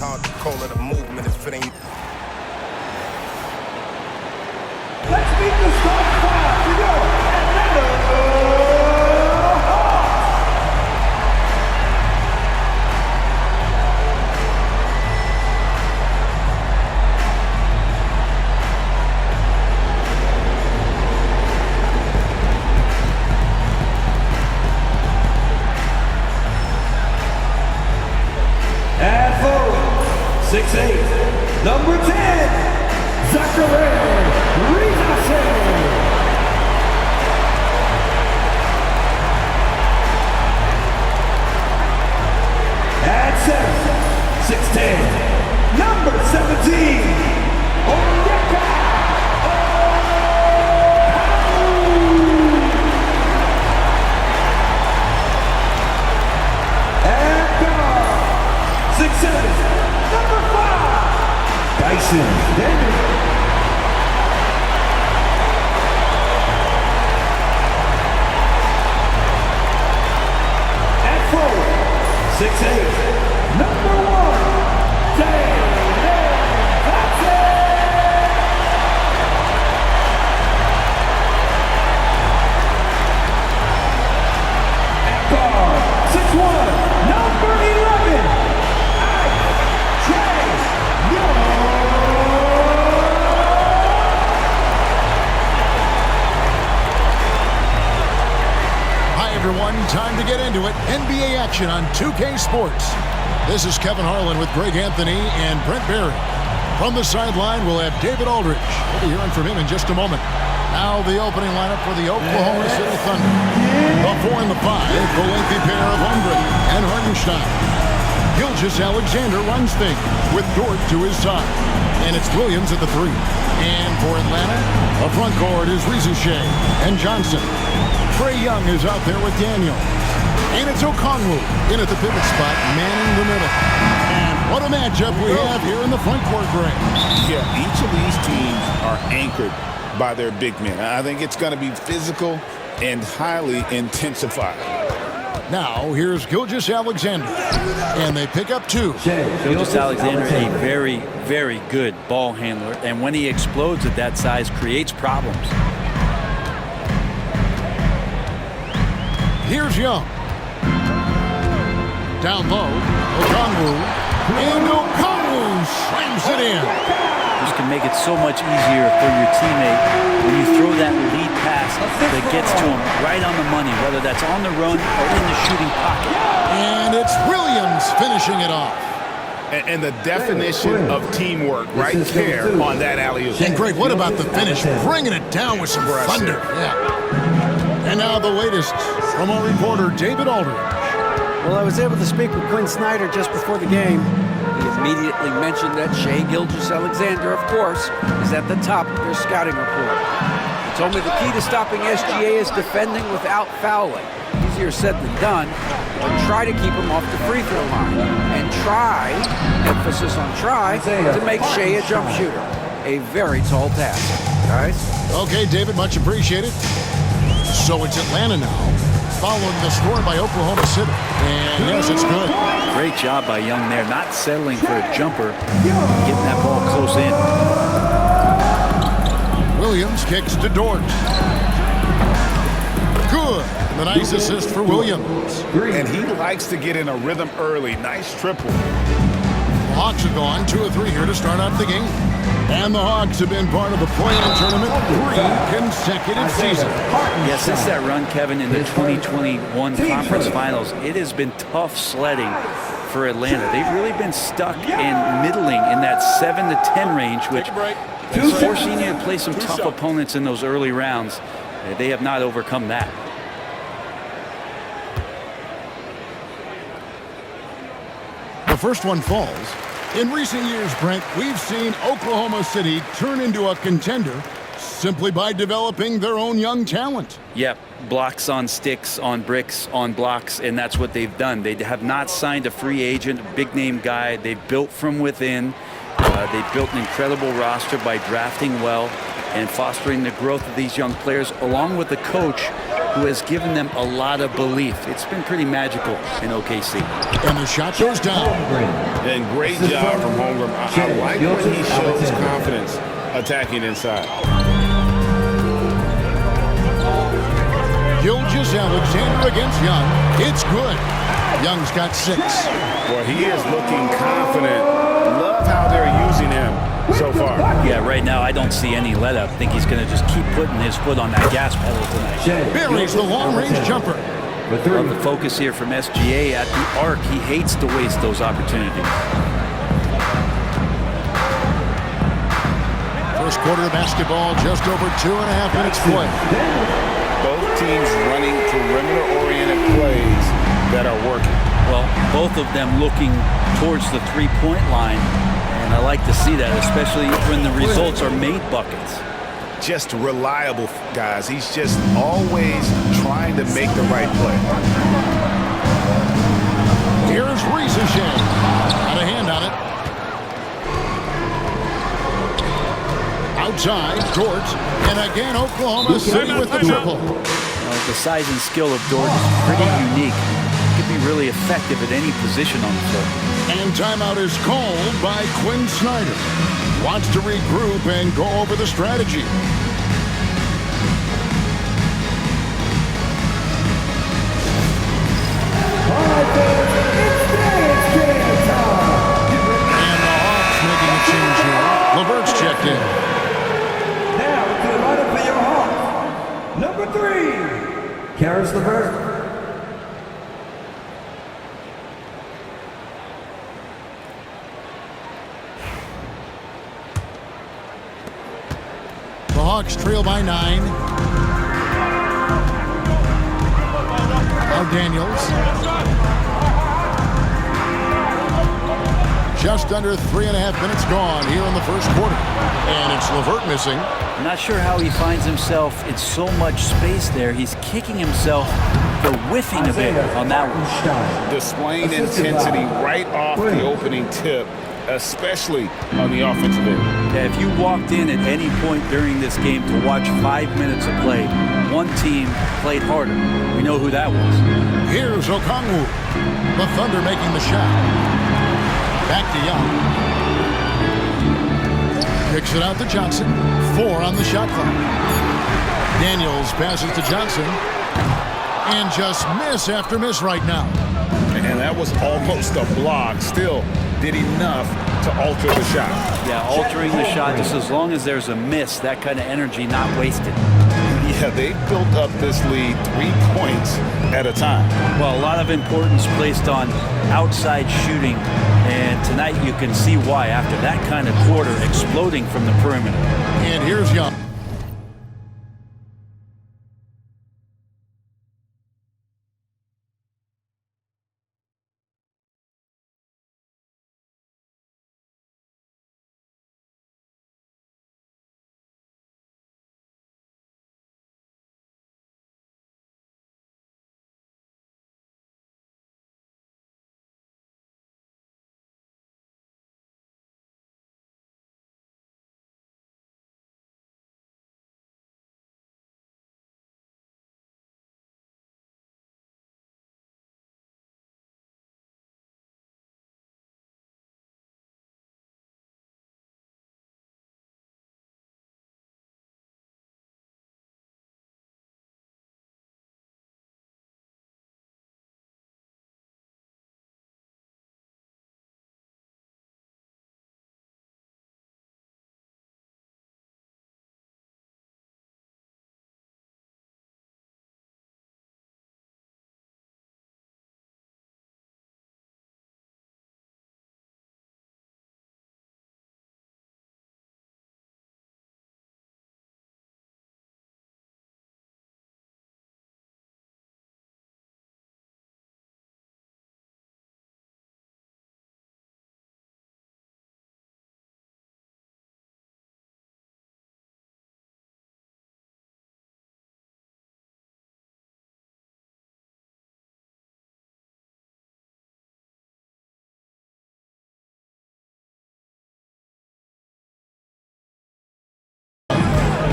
Hard to call it a movement if it ain't. Let's meet the starting five to go. And forward, 6'8", number 10, Zachary Rizase. At 6'10", number 17, Onyeka and guard, 6'7", number 5, Dyson Daniel. At forward, 6'8", number 1, David Hudson. At guard, 6'1", number 11, Trey Young. Hi, everyone. Time to get into it. NBA action on 2K Sports. This is Kevin Harlan with Greg Anthony and Brent Barry. From the sideline, we'll have David Aldridge. We'll be hearing from him in just a moment. Now the opening lineup for the Oklahoma City Thunder. The 4 and the 5, the lengthy pair of Holmgren and Hartenstein. Gilgeous-Alexander runs things with Dort to his side. And it's Williams at the 3. And for Atlanta, the front court is Rizouche and Johnson. Trae Young is out there with Daniel. And it's Okongwu in at the pivot spot, manning the middle. And what a matchup we have here in the front court, Greg. Yeah, each of these teams are anchored by their big men. I think it's going to be physical and highly intensified. Now, here's Gilgeous-Alexander. And they pick up 2. Gilgeous-Alexander, a very, very good ball handler. And when he explodes at that size, creates problems. Here's Young. Down low, Okongwu. And Okongwu slams it in. This can make it so much easier for your teammate when you throw that lead pass that gets to him right on the money, whether that's on the run or in the shooting pocket. And it's Williams finishing it off. And the definition of teamwork right there on that alley-oop. And Greg, what about the finish? Bringing it down with some thunder. Yeah. And now the latest from our reporter, David Aldridge. Well, I was able to speak with Quinn Snyder just before the game. He immediately mentioned that Shai Gilgeous-Alexander, of course, is at the top of their scouting report. He told me the key to stopping SGA is defending without fouling. Easier said than done, but try to keep him off the free throw line. And try, emphasis on try, to make Shai a jump shooter. A very tall task, guys. Okay, David, much appreciated. So it's Atlanta now, following the score by Oklahoma City. And yes, it's good. Great job by Young there, not settling for a jumper, getting that ball close in. Williams kicks to Dort. Good. The nice assist for Williams. And he likes to get in a rhythm early. Nice triple. The Hawks have gone 2 of 3 here to start out the game. And the Hawks have been part of the play-in tournament 3 consecutive seasons. Yeah, since that run, Kevin, in the 2021 conference finals, it has been tough sledding for Atlanta. They've really been stuck and middling in that 7 to 10 range, which is forcing you to play some tough opponents in those early rounds. They have not overcome that. The first one falls. In recent years, Brent, we've seen Oklahoma City turn into a contender simply by developing their own young talent. Yep, blocks on sticks, on bricks, on blocks, and that's what they've done. They have not signed a free agent, big-name guy. They've built from within. They've built an incredible roster by drafting well and fostering the growth of these young players, along with the coach who has given them a lot of belief. It's been pretty magical in OKC. And the shot goes down. And great job from Holmgren. I like when he shows confidence attacking inside. Gilgeous-Alexander against Young. It's good. Young's got 6. Well, he is looking confident. Love how they're using him so far. Yeah, right now I don't see any let up. I think he's going to just keep putting his foot on that gas pedal tonight. Buries the long-range jumper. Love the focus here from SGA at the arc. He hates to waste those opportunities. First quarter of basketball, just over 2.5 minutes played. Both teams running perimeter-oriented plays that are working. Well, both of them looking towards the three-point line, and I like to see that, especially when the results are made buckets. Just reliable, guys. He's just always trying to make the right play. Here's Risacher. Got a hand on it. Outside, Dort. And again, Oklahoma City with the triple. The size and skill of Dort is pretty unique. He can be really effective at any position on the floor. And timeout is called by Quinn Snyder. Wants to regroup and go over the strategy. And the Hawks making a change here. LeVert's checked in. Now to the lineup for your Hawks. Number 3, Caris LeVert. The Hawks trail by 9. Now Daniels. Just under 3.5 minutes gone here in the first quarter. And it's LeVert missing. I'm not sure how he finds himself in so much space there. He's kicking himself for whiffing a bit on that one. Displaying intensity right off the opening tip, especially on the offensive end. Yeah, if you walked in at any point during this game to watch 5 minutes of play, one team played harder. We know who that was. Here's Okongwu. The Thunder making the shot. Back to Young. Kicks it out to Johnson. 4 on the shot clock. Daniels passes to Johnson. And just miss after miss right now. And that was almost a block. Still did enough to alter the shot. Yeah, altering the shot just as long as there's a miss, that kind of energy not wasted. Yeah, they built up this lead 3 points at a time. Well, a lot of importance placed on outside shooting, and tonight you can see why after that kind of quarter exploding from the perimeter. And here's Young.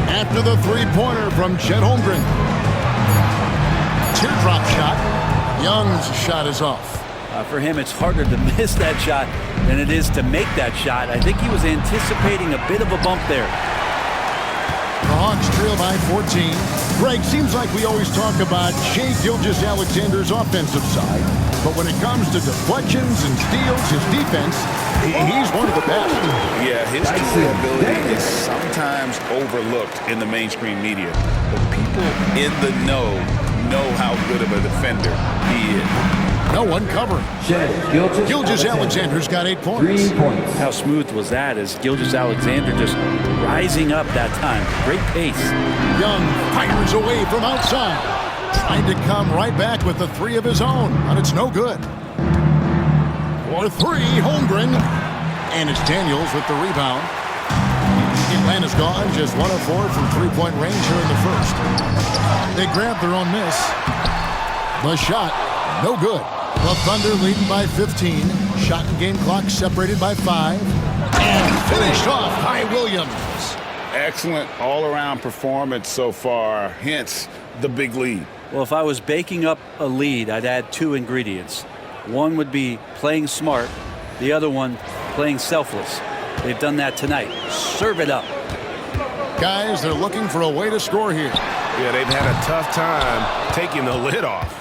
After the three-pointer from Chet Holmgren. teardrop shot. Young's shot is off. For him, it's harder to miss that shot than it is to make that shot. I think he was anticipating a bit of a bump there. The Hawks trail by 14. Greg, seems like we always talk about Shai Gilgeous-Alexander's offensive side, but when it comes to deflections and steals, his defense, he's one of the best. Yeah, his ability is sometimes overlooked in the mainstream media, but people in the know how good of a defender he is. No one covering. Gilgeous-Alexander's got 8 points. 3 points. How smooth was that as Gilgeous-Alexander just rising up that time. Great pace. Young fires away from outside. Trying to come right back with the 3 of his own, but it's no good. For 3, Holmgren. And it's Daniels with the rebound. Atlanta's gone just 1 of 4 from three-point range here in the first. They grab their own miss. The shot, no good. The Thunder leading by 15. Shot and game clock separated by 5. And finished off by Williams. Excellent all-around performance so far, hence the big lead. Well, if I was baking up a lead, I'd add 2 ingredients. One would be playing smart. The other one, playing selfless. They've done that tonight. Serve it up. Guys, they're looking for a way to score here. Yeah, they've had a tough time taking the lid off.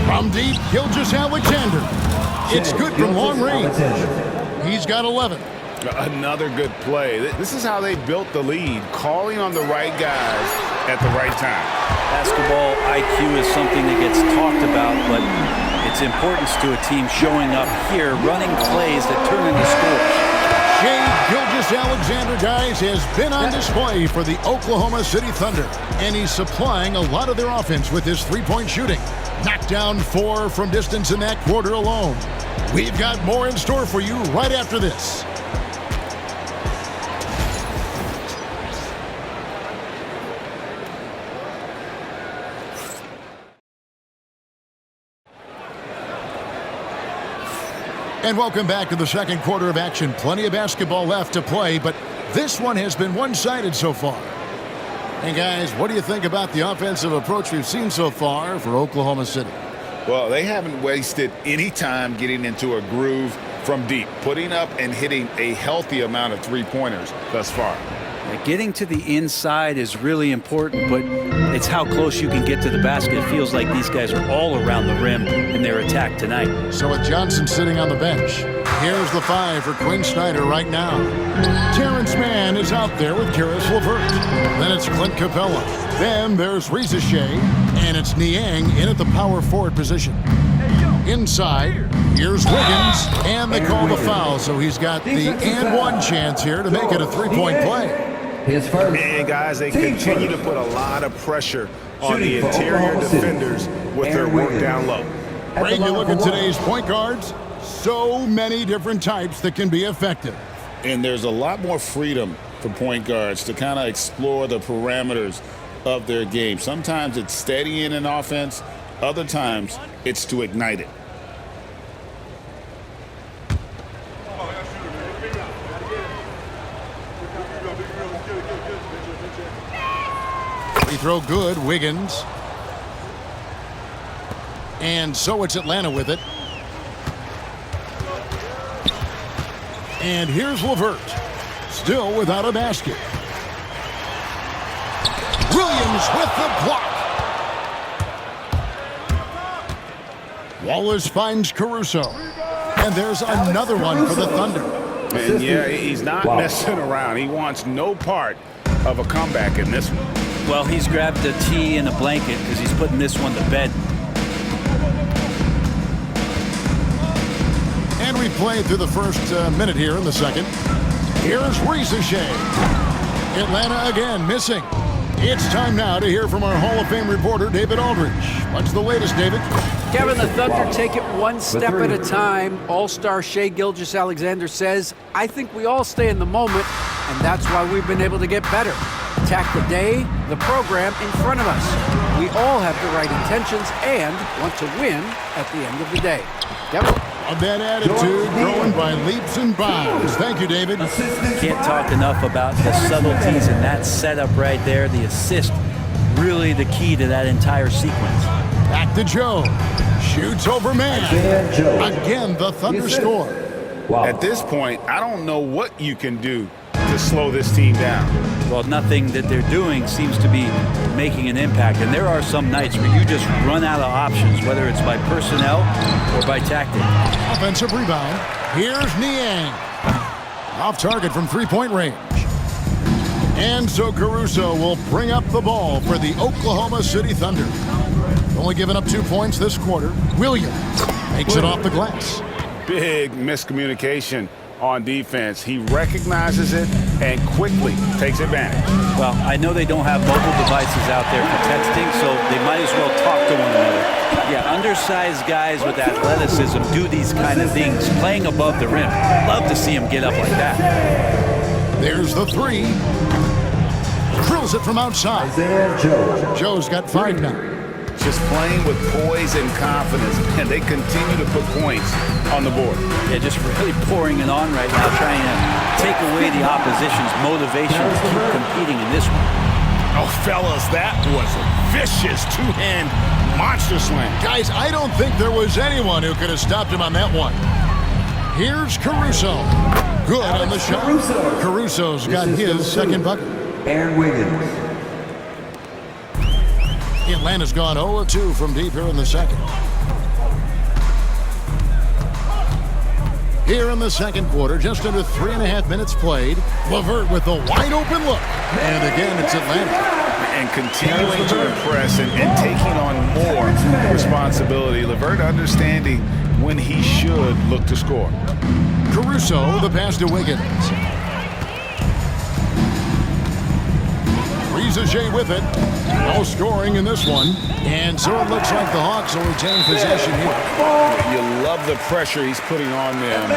From deep, Gilgeous-Alexander. It's good from long range. He's got 11. Another good play. This is how they built the lead, calling on the right guys at the right time. Basketball IQ is something that gets talked about, but its importance to a team showing up here, running plays that turn into scores. Shai Gilgeous-Alexander, guys, has been on display for the Oklahoma City Thunder, and he's supplying a lot of their offense with his three-point shooting. Knocked down 4 from distance in that quarter alone. We've got more in store for you right after this. And welcome back to the second quarter of action. Plenty of basketball left to play, but this one has been one-sided so far. And guys, what do you think about the offensive approach we've seen so far for Oklahoma City? Well, they haven't wasted any time getting into a groove from deep, putting up and hitting a healthy amount of three-pointers thus far. Getting to the inside is really important, but it's how close you can get to the basket. It feels like these guys are all around the rim in their attack tonight. So with Johnson sitting on the bench, here's the 5 for Quinn Snyder right now. Terrence Mann is out there with Caris LeVert. Then it's Clint Capella. Then there's Reza Shai, and it's Niang in at the power forward position. Inside, here's Wiggins, and they call the foul, so he's got the and one chance here to make it a three-point play. His first. And guys, they continue to put a lot of pressure on the interior defenders with their work down low. Greg, you look at today's point guards, so many different types that can be effective. And there's a lot more freedom for point guards to kind of explore the parameters of their game. Sometimes it's steadying an offense, other times it's to ignite it. Free throw good, Wiggins. And so it's Atlanta with it. And here's LeVert, still without a basket. Williams with the block. Wallace finds Caruso. And there's another one for the Thunder. And yeah, he's not messing around. He wants no part of a comeback in this one. Well, he's grabbed a tee and a blanket because he's putting this one to bed. And we played through the first minute here in the second. Here's Reza Shai. Atlanta again missing. It's time now to hear from our Hall of Fame reporter, David Aldridge. What's the latest, David? Kevin, the Thunder take it one step at a time. All-star Shai Gilgeous-Alexander says, I think we all stay in the moment, and that's why we've been able to get better. Attack the day, the program in front of us. We all have the right intentions and want to win at the end of the day. Kevin? Of that attitude growing by leaps and bounds. Thank you, David. Can't talk enough about the subtleties in that setup right there. The assist really the key to that entire sequence. Back to Joe. Shoots over man. Isaiah Joe. Again, the Thunder Yes, sir. score. Wow. At this point, I don't know what you can do to slow this team down. Well, nothing that they're doing seems to be making an impact. And there are some nights where you just run out of options, whether it's by personnel or by tactic. Offensive rebound. Here's Niang. Off target from three-point range. And so Caruso will bring up the ball for the Oklahoma City Thunder. Only giving up 2 points this quarter. Williams makes it off the glass. Big miscommunication on defense. He recognizes it and quickly takes advantage. Well, I know they don't have mobile devices out there for texting, so they might as well talk to one another. Yeah, undersized guys with athleticism do these kind of things, playing above the rim. Love to see them get up like that. There's the three. Drills it from outside. Isaiah Joe. Joe's got 5 now. Just playing with poise and confidence, and they continue to put points on the board. They're just really pouring it on right now, trying to take away the opposition's motivation to keep competing in this one. Oh, fellas, that was a vicious two-hand monster slam. Guys, I don't think there was anyone who could have stopped him on that one. Here's Caruso. Good on the shot. Caruso's got his second bucket. Aaron Wiggins. Atlanta's gone 0-2 from deep here in the second. Here in the second quarter, just under 3.5 minutes played. LeVert with the wide open look. And again, it's Atlanta. And continuing to impress and taking on more responsibility. LeVert understanding when he should look to score. Caruso, the pass to Wiggins. Riza with it. No scoring in this one. And so it looks like the Hawks will retain possession here. You love the pressure he's putting on them.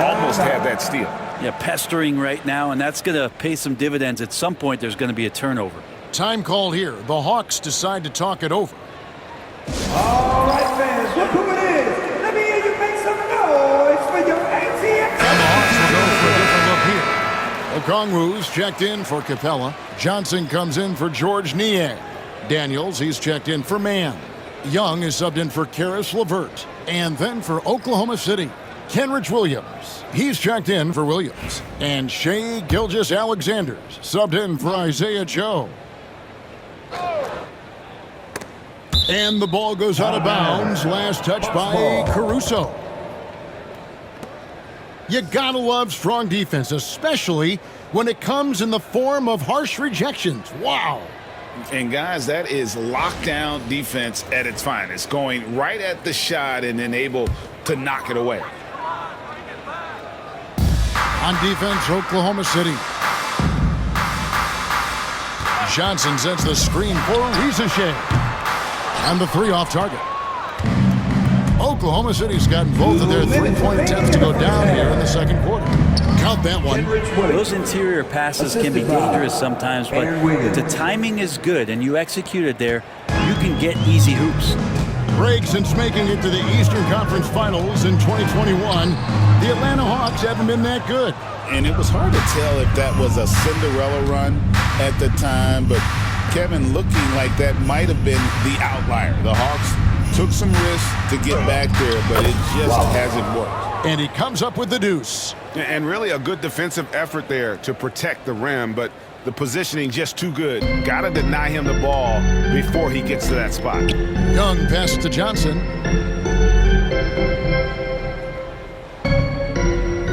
Almost had that steal. Yeah, pestering right now, and that's going to pay some dividends. At some point, there's going to be a turnover. Time called here. The Hawks decide to talk it over. All right, fans, look who it is. Let me hear you make some noise for your ATX. And the Hawks will go for a different look here. Okongwu's checked in for Capella. Johnson comes in for George Niang. Daniels, he's checked in for Mann. Young is subbed in for Karis LeVert. And then for Oklahoma City, Kenrich Williams. He's checked in for Williams. And Shai Gilgeous-Alexander's subbed in for Isaiah Joe. And the ball goes out of bounds. Last touch by Caruso. You gotta love strong defense, especially when it comes in the form of harsh rejections. Wow. And guys, that is lockdown defense at its finest, going right at the shot and then able to knock it away. On defense, Oklahoma City. Johnson sends the screen for Riza. And the three off target. Oklahoma City's gotten both of their three-point attempts to go down here in the second quarter. Count that one. Those interior passes can be dangerous sometimes, but if the timing is good and you execute it there, you can get easy hoops. Greg, since making it to the Eastern Conference Finals in 2021, the Atlanta Hawks haven't been that good. And it was hard to tell if that was a Cinderella run at the time, but Kevin looking like that might have been the outlier. The Hawks took some risks to get back there, but it just hasn't worked. And he comes up with the deuce. And really a good defensive effort there to protect the rim, but the positioning just too good. Got to deny him the ball before he gets to that spot. Young pass to Johnson.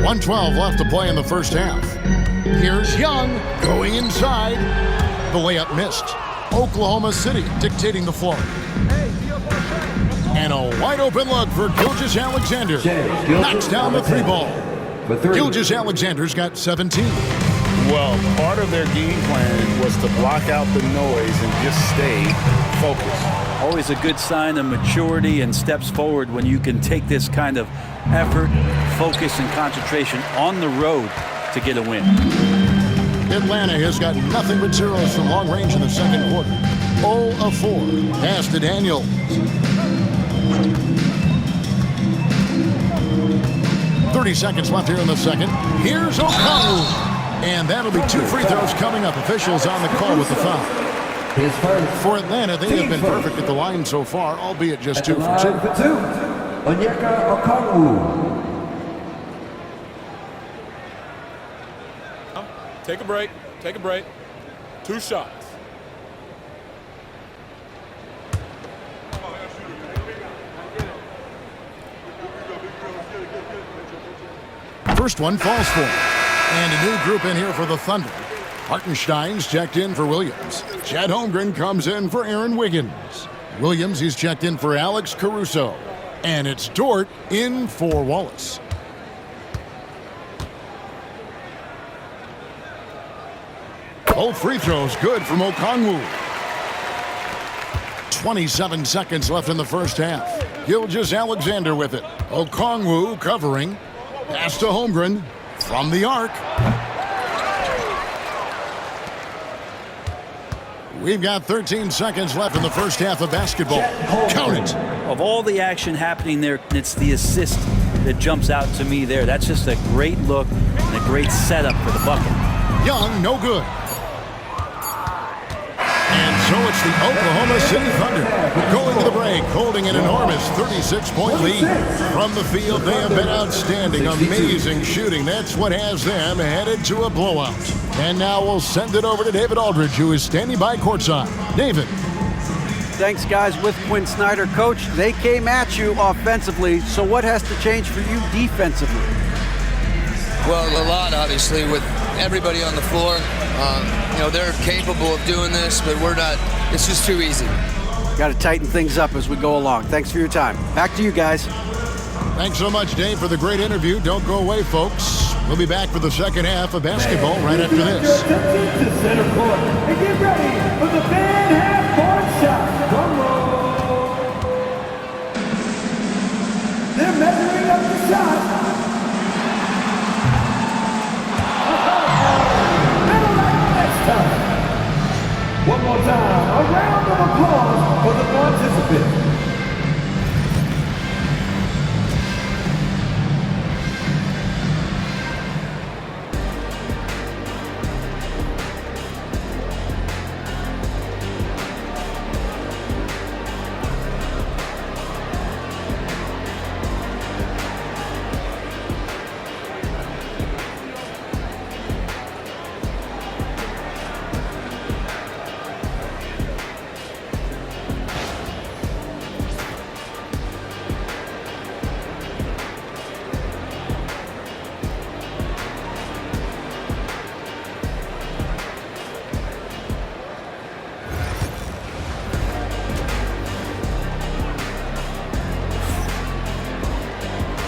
1:12 left to play in the first half. Here's Young going inside. The layup missed. Oklahoma City dictating the flow. And a wide open look for Gilgeous-Alexander. Knocks down the three ball. Gilgeous-Alexander's got 17. Well, part of their game plan was to block out the noise and just stay focused. Always a good sign of maturity and steps forward when you can take this kind of effort, focus, and concentration on the road to get a win. Atlanta has got nothing but zeros from long range in the second quarter. 0 of 4. Pass to Daniels. .30 seconds left here in the second. Here's Okongwu. And that'll be 2 free throws coming up. Officials on the call with the foul. His first. For Atlanta, they have been perfect at the line so far, albeit just 2 for 2. For 2, Onyeka Okongwu. Take a break. Take a break. 2 shots. First one falls for him. And a new group in here for the Thunder. Hartenstein's checked in for Williams. Chet Holmgren comes in for Aaron Wiggins. Williams, he's checked in for Alex Caruso. And it's Dort in for Wallace. Both free throws good from Okongwu. 27 seconds left in the first half. Gilgeous-Alexander with it. Okongwu covering. Pass to Holmgren from the arc. We've got 13 seconds left in the first half of basketball. Count it. Of all the action happening there, it's the assist that jumps out to me there. That's just a great look and a great setup for the bucket. Young, no good. And so it's the Oklahoma City Thunder going to the break, holding an enormous 36-point lead. From the field, they have been outstanding, amazing shooting. That's what has them headed to a blowout. And now we'll send it over to David Aldridge, who is standing by courtside. David. Thanks, guys. With Quinn Snyder, Coach, they came at you offensively, so what has to change for you defensively? Well, a lot, obviously, with everybody on the floor. They're capable of doing this, but we're not. It's just too easy. Got to tighten things up as we go along. Thanks for your time. Back to you guys. Thanks so much, Dave, for the great interview. Don't go away, folks. We'll be back for the second half of basketball right after this. To center court and get ready for the fan half-court shot. Drum roll. They're measuring up the shot. One more time, a round of applause for the participants.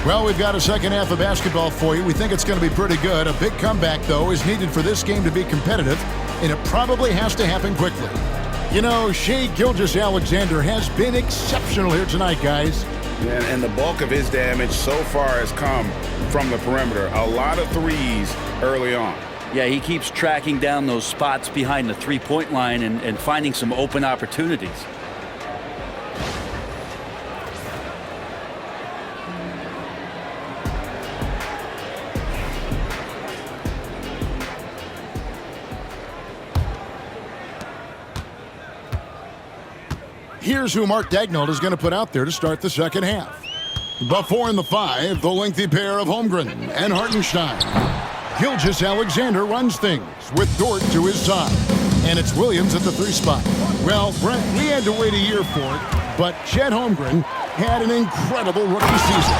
Well, we've got a second half of basketball for you. We think it's going to be pretty good. A big comeback, though, is needed for this game to be competitive, and it probably has to happen quickly. You know, Shai Gilgeous-Alexander has been exceptional here tonight, guys. And the bulk of his damage so far has come from the perimeter. A lot of threes early on. Yeah, he keeps tracking down those spots behind the three-point line and finding some open opportunities. Here's who Mark Daigneault is going to put out there to start the second half. The 4 and the 5, the lengthy pair of Holmgren and Hartenstein. Gilgeous-Alexander runs things with Dort to his side. And it's Williams at the 3 spot. Well, Brent, we had to wait a year for it, but Chet Holmgren had an incredible rookie season.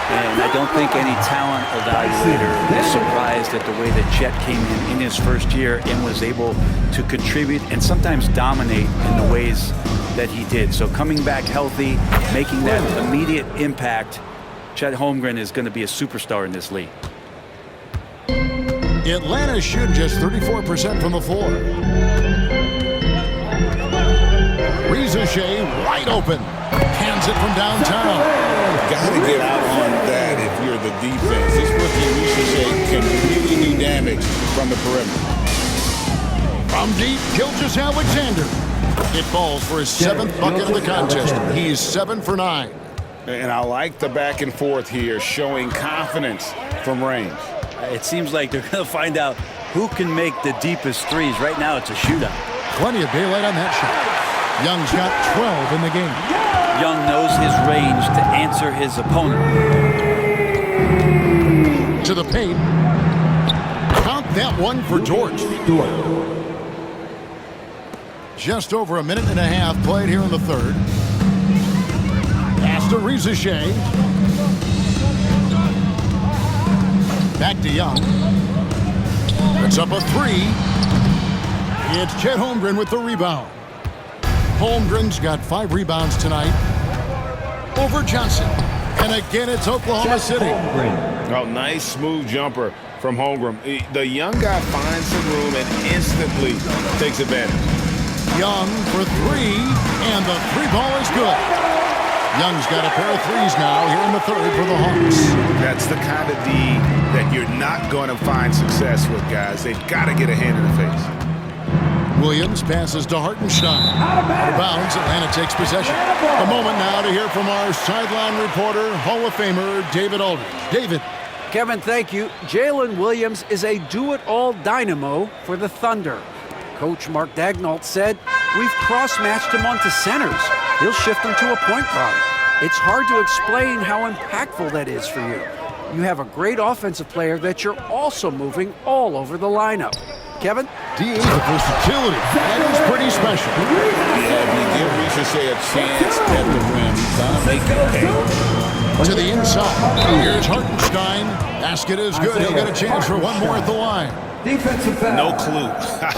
And I don't think any talent evaluator is surprised at the way that Chet came in his first year and was able to contribute and sometimes dominate in the ways that he did. So coming back healthy, making that immediate impact, Chet Holmgren is going to be a superstar in this league. Atlanta shoot just 34% from the floor. Reza Shea wide open. Hands it from downtown. Got to get out on that if you're the defense. This rookie Reza Shea can really do damage from the perimeter. From deep, Gilgeous-Alexander. It falls for his 7th bucket of the contest. He's 7 for 9. And I like the back and forth here, showing confidence from range. It seems like they're going to find out who can make the deepest threes. Right now, it's a shootout. Plenty of daylight on that shot. Young's got 12 in the game. Young knows his range to answer his opponent. To the paint. Count that one for George. Just over a minute and a half played here in the third. Pass to Rizachet. Back to Young. Puts up a three. It's Chet Holmgren with the rebound. Holmgren's got 5 rebounds tonight over Johnson. And again, it's Oklahoma City. Oh, nice smooth jumper from Holmgren. The young guy finds some room and instantly takes advantage. Young for 3, and the 3 ball is good. Young's got a pair of threes now here in the third for the Hawks. That's the kind of D that you're not going to find success with, guys. They've got to get a hand in the face. Williams passes to Hartenstein. Out of bounds, Atlanta takes possession. A moment now to hear from our sideline reporter, Hall of Famer David Aldridge. David. Kevin, thank you. Jalen Williams is a do-it-all dynamo for the Thunder. Coach Mark Daigneault said, "We've cross-matched him onto centers. He'll shift them to a point guard. It's hard to explain how impactful that is for you. You have a great offensive player that you're also moving all over the lineup." Kevin? DA, the versatility. That is pretty special. Yeah, if you give Rizachet a chance at the rim, he's going to make it pay. To the inside. Here's Hartenstein. Basket is good. He'll get a chance for one more at the line. Defensive foul. No clue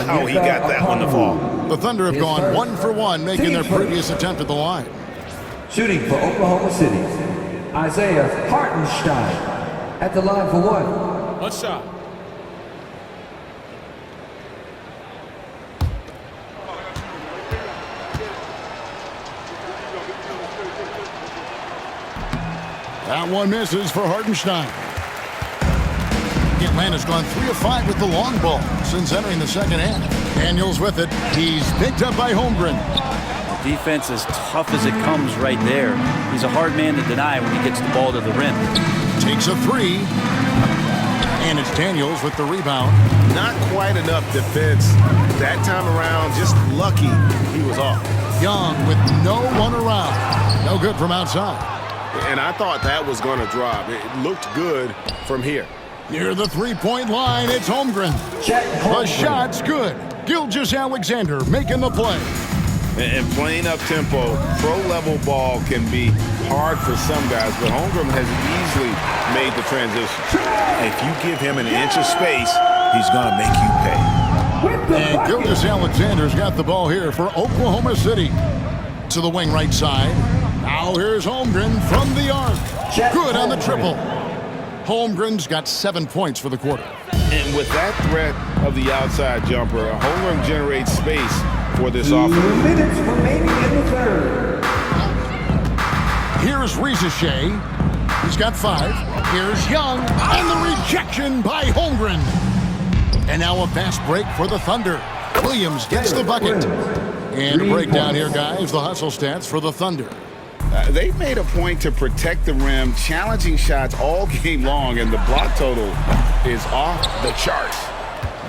how he got that one to fall. The Thunder have gone 1 for 1, making their previous attempt at the line. Shooting for Oklahoma City, Isaiah Hartenstein at the line for 1. One shot. That one misses for Hartenstein. Atlanta's gone 3 of 5 with the long ball since entering the second half. Daniels with it. He's picked up by Holmgren. The defense is tough as it comes right there. He's a hard man to deny when he gets the ball to the rim. Takes a 3. And it's Daniels with the rebound. Not quite enough defense that time around. Just lucky he was off. Young with no one around. No good from outside. And I thought that was going to drop. It looked good from here. Near the three-point line, it's Holmgren. The shot's good. Gilgeous-Alexander making the play. And playing up-tempo, pro-level ball can be hard for some guys, but Holmgren has easily made the transition. If you give him an inch of space, he's going to make you pay. And Gilgeous-Alexander's got the ball here for Oklahoma City. To the wing right side. Now here's Holmgren from the arc. Good on the triple. Holmgren's got 7 points for the quarter. And with that threat of the outside jumper, Holmgren generates space for this offense. 2 minutes remaining in the third. Here's Rizachet. He's got 5. Here's Young. And the rejection by Holmgren. And now a fast break for the Thunder. Williams gets the bucket. And a breakdown here, guys. The hustle stats for the Thunder. They've made a point to protect the rim, challenging shots all game long, and the block total is off the charts.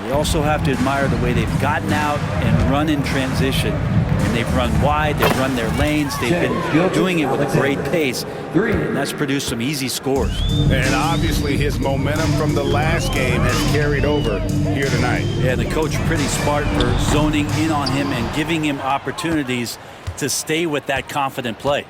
We also have to admire the way they've gotten out and run in transition. And they've run wide, they've run their lanes, they've been doing it with a great pace. And that's produced some easy scores. And obviously his momentum from the last game has carried over here tonight. Yeah, the coach pretty smart for zoning in on him and giving him opportunities to stay with that confident play.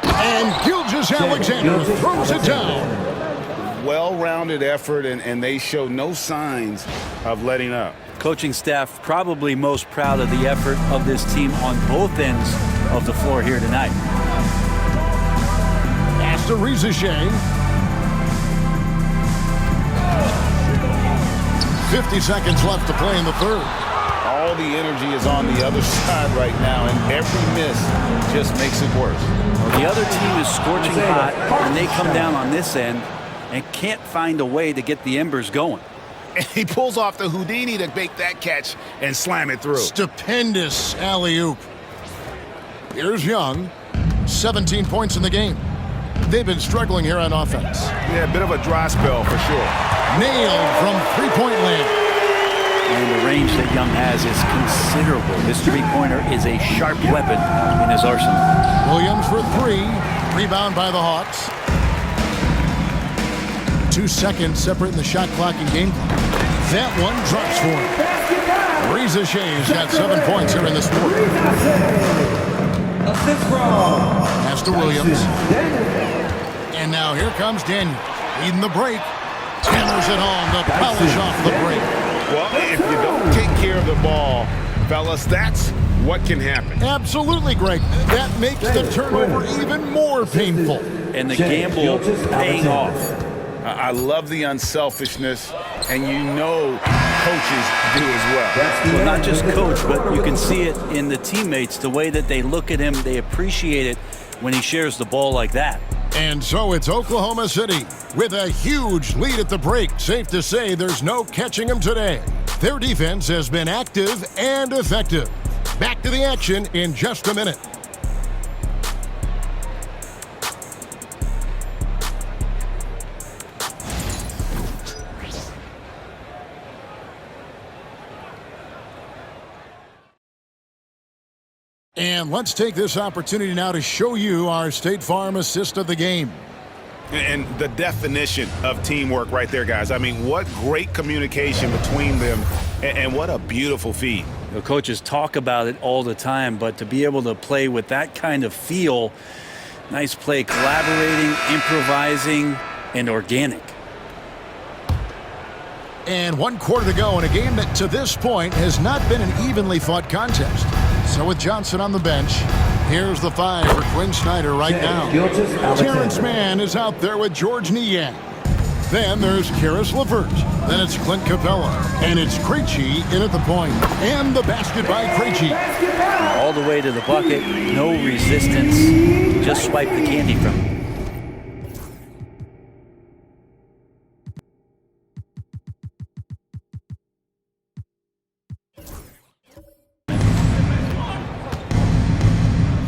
And Gilgeous-Alexander throws it down. Well-rounded effort, and they show no signs of letting up. Coaching staff probably most proud of the effort of this team on both ends of the floor here tonight. Pass to Rizachet. 50 seconds left to play in the third. All the energy is on the other side right now, and every miss just makes it worse. Well, the other team is scorching hot, and they come down on this end and can't find a way to get the embers going. And he pulls off the Houdini to make that catch and slam it through. Stupendous alley-oop. Here's Young. 17 points in the game. They've been struggling here on offense. Yeah, a bit of a dry spell for sure. Nailed from three-point land. And the range that Young has is considerable. This three-pointer is a sharp weapon in his arsenal. Williams for three. Rebound by the Hawks. 2 seconds separating the shot clock and game clock. That one drops for him. Reza Shea's got 7 points here in this quarter. Assist from Pass to Williams. And now here comes Daniel. Leading the break. Hammers it home to polish off the break. Well, if you don't take care of the ball, fellas, that's what can happen. Absolutely, Greg. That makes the turnover even more painful. And the gamble paying off. I love the unselfishness, and you know coaches do as well. Well, not just coach, but you can see it in the teammates, the way that they look at him. They appreciate it when he shares the ball like that. And so it's Oklahoma City with a huge lead at the break. Safe to say there's no catching them today. Their defense has been active and effective. Back to the action in just a minute. And let's take this opportunity now to show you our State Farm assist of the game. And the definition of teamwork right there, guys. I mean, what great communication between them, and what a beautiful feed. The coaches talk about it all the time, but to be able to play with that kind of feel, nice play, collaborating, improvising, and organic. And 1 quarter to go in a game that to this point has not been an evenly fought contest. So with Johnson on the bench, here's the 5 for Quinn Snyder right now. Terrence Mann is out there with George Niang. Then there's Karis LeVert. Then it's Clint Capella. And it's Krejci in at the point. And the basket by Krejci. All the way to the bucket, no resistance, just swipe the candy from him.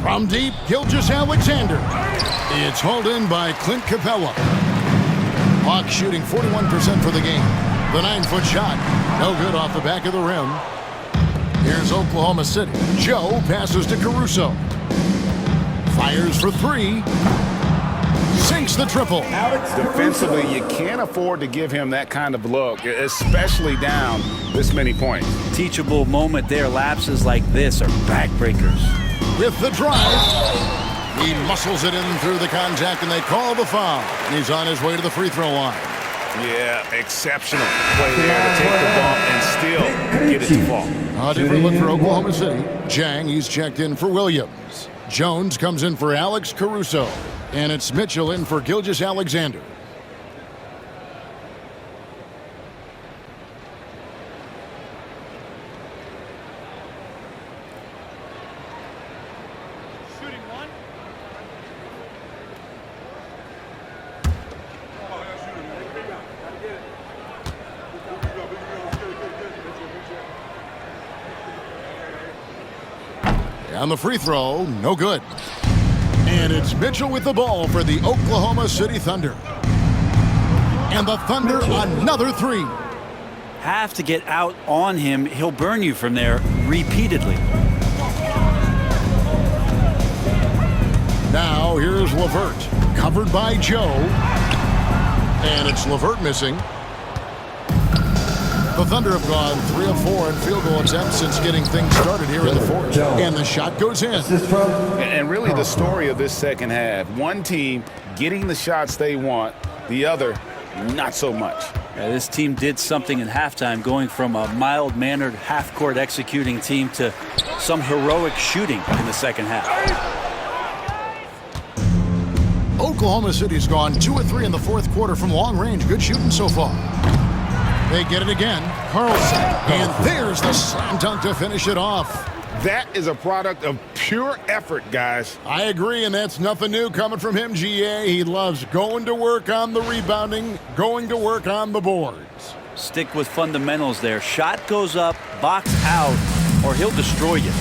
From deep, Gilgeous-Alexander. It's hauled in by Clint Capella. Hawks shooting 41% for the game. The 9-foot shot, no good off the back of the rim. Here's Oklahoma City. Joe passes to Caruso. Fires for 3. Sinks the triple. Defensively, you can't afford to give him that kind of look, especially down this many points. Teachable moment there. Lapses like this are backbreakers. With the drive, he muscles it in through the contact, and they call the foul. And he's on his way to the free throw line. Yeah, exceptional play there to take the ball and still get it to fall. A different look for Oklahoma City. Jang, he's checked in for Williams. Jones comes in for Alex Caruso. And it's Mitchell in for Gilgeous-Alexander. On the free throw, no good. And it's Mitchell with the ball for the Oklahoma City Thunder. And the Thunder another 3. Have to get out on him. He'll burn you from there repeatedly. Now here's LeVert, covered by Joe. And it's LeVert missing. The Thunder have gone 3 of 4 in field goal attempts since getting things started here in the fourth. And the shot goes in. And really the story of this second half, one team getting the shots they want, the other not so much. Yeah, this team did something in halftime, going from a mild-mannered half-court executing team to some heroic shooting in the second half. Oklahoma City's gone 2 of 3 in the fourth quarter from long range. Good shooting so far. They get it again. Carlson. And there's the slam dunk to finish it off. That is a product of pure effort, guys. I agree, and that's nothing new coming from him, GA. He loves going to work on the rebounding, going to work on the boards. Stick with fundamentals there. Shot goes up, box out, or he'll destroy you.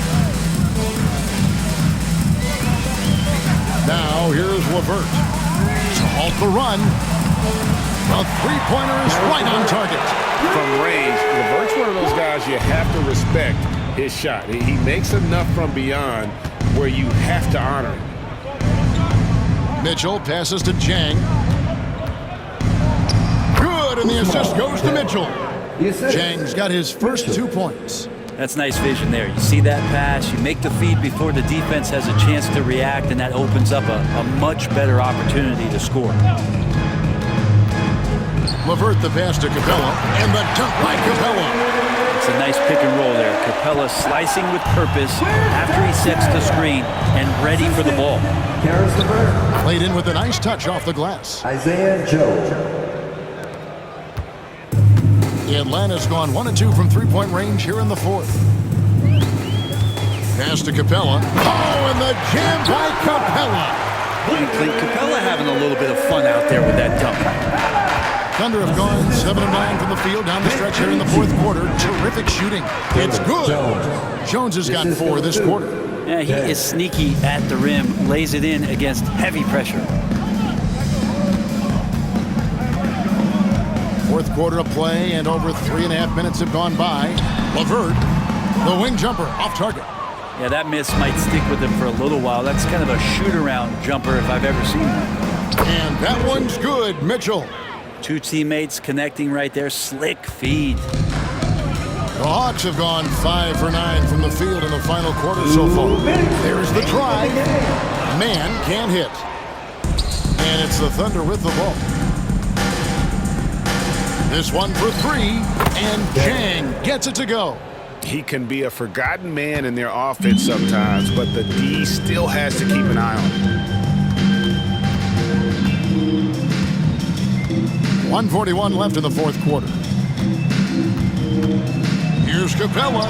Now here's LeVert to halt the run. The three-pointer is right on target. From range, LeVert's one of those guys you have to respect his shot. He makes enough from beyond where you have to honor him. Mitchell passes to Jang. Good, and the assist goes to Mitchell. Jang's got his first 2 points. That's nice vision there. You see that pass, you make the feed before the defense has a chance to react, and that opens up a much better opportunity to score. LeVert the pass to Capella, and the dunk by Capella. It's a nice pick and roll there. Capella slicing with purpose after he sets the screen and ready for the ball. Carries the bird. Played in with a nice touch off the glass. Isaiah Joe. Atlanta's gone 1 of 2 from three-point range here in the fourth. Pass to Capella. Oh, and the jam by Capella. Clint Capella having a little bit of fun out there with that dunk. Thunder have gone 7 of 9 from the field down the stretch here in the fourth quarter. Terrific shooting. It's good. Jones has got 4 this quarter. Yeah, he is sneaky at the rim, lays it in against heavy pressure. Fourth quarter of play, and over 3.5 minutes have gone by. LeVert, the wing jumper, off target. Yeah, that miss might stick with him for a little while. That's kind of a shoot-around jumper if I've ever seen one. And that one's good, Mitchell. 2 teammates connecting right there. Slick feed. The Hawks have gone 5 for 9 from the field in the final quarter so far. There's the drive. Man can't hit. And it's the Thunder with the ball. This one for 3, and Jang gets it to go. He can be a forgotten man in their offense sometimes, but the D still has to keep an eye on him. 1:41 left in the fourth quarter. Here's Capella.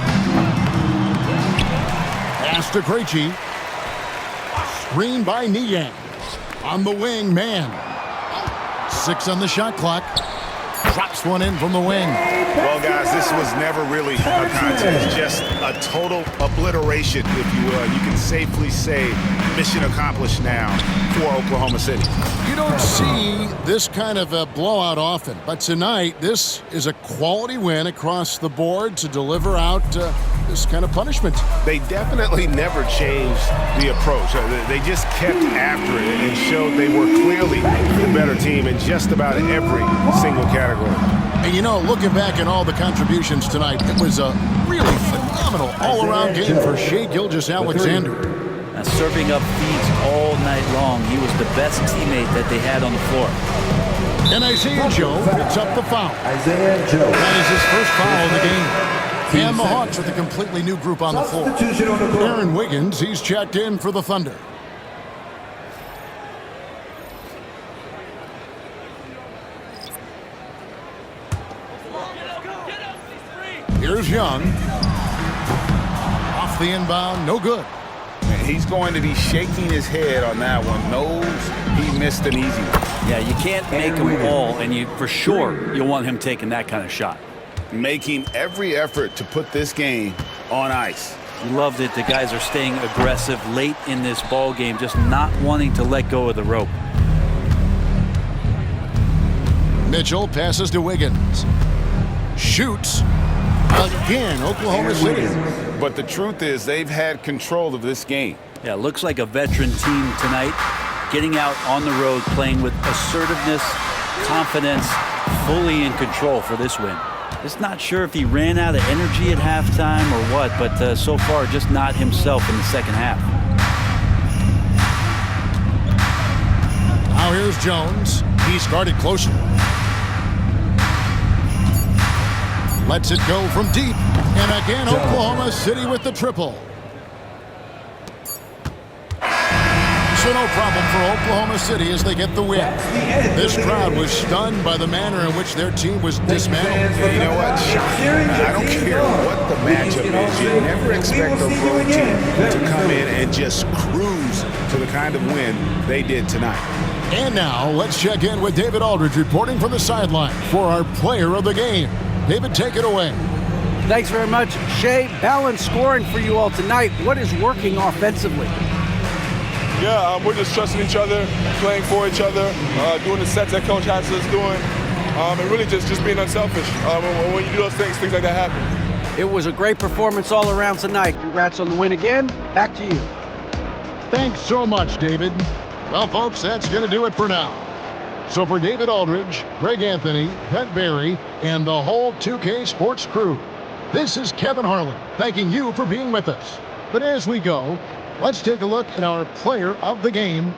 Pass to Krejci. Screen by Niang. On the wing, man. 6 on the shot clock. Drops one in from the wing. Well, guys, this was never really a contest, just a total obliteration, if you will. You can safely say mission accomplished now for Oklahoma City. You don't see this kind of a blowout often, but tonight this is a quality win across the board to deliver out this kind of punishment. They definitely never changed the approach. They just kept after it and showed they were clearly the better team in just about every single category. And you know, looking back at all the contributions tonight, it was a really phenomenal all-around game for Shai Gilgeous-Alexander. Serving up feeds all night long. He was the best teammate that they had on the floor. And Isaiah Joe picks up the foul. Isaiah Joe. That is his first foul of the game. And the Hawks with a completely new group on the floor. Substitution on the court. Aaron Wiggins, he's checked in for the Thunder. Here's Young. Off the inbound, no good. He's going to be shaking his head on that one. Knows he missed an easy one. Yeah, you can't make them all, and you for sure you'll want him taking that kind of shot. Making every effort to put this game on ice. You loved it. The guys are staying aggressive late in this ball game, just not wanting to let go of the rope. Mitchell passes to Wiggins. Shoots. Again, Oklahoma City. But the truth is they've had control of this game. Yeah, looks like a veteran team tonight, getting out on the road, playing with assertiveness, confidence, fully in control for this win. Just not sure if he ran out of energy at halftime or what, but so far just not himself in the second half. Now here's Jones. He's guarded closer. Lets it go from deep. And again, Oklahoma City with the triple. So no problem for Oklahoma City as they get the win. This crowd was stunned by the manner in which their team was dismantled. You know what? I don't care what the matchup is. You never expect a road team to come in and just cruise to the kind of win they did tonight. And now let's check in with David Aldridge reporting from the sideline for our player of the game. David, take it away. Thanks very much, Shai. Balanced scoring for you all tonight. What is working offensively? Yeah, we're just trusting each other, playing for each other, doing the sets that Coach has us doing. and really just being unselfish. When you do those things like that happen. It was a great performance all around tonight. Congrats on the win again. Back to you. Thanks so much, David. Well, folks, that's going to do it for now. So for David Aldridge, Greg Anthony, Brent Barry, and the whole 2K Sports crew, this is Kevin Harlan thanking you for being with us. But as we go, let's take a look at our player of the game,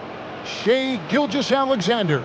Shai Gilgeous-Alexander.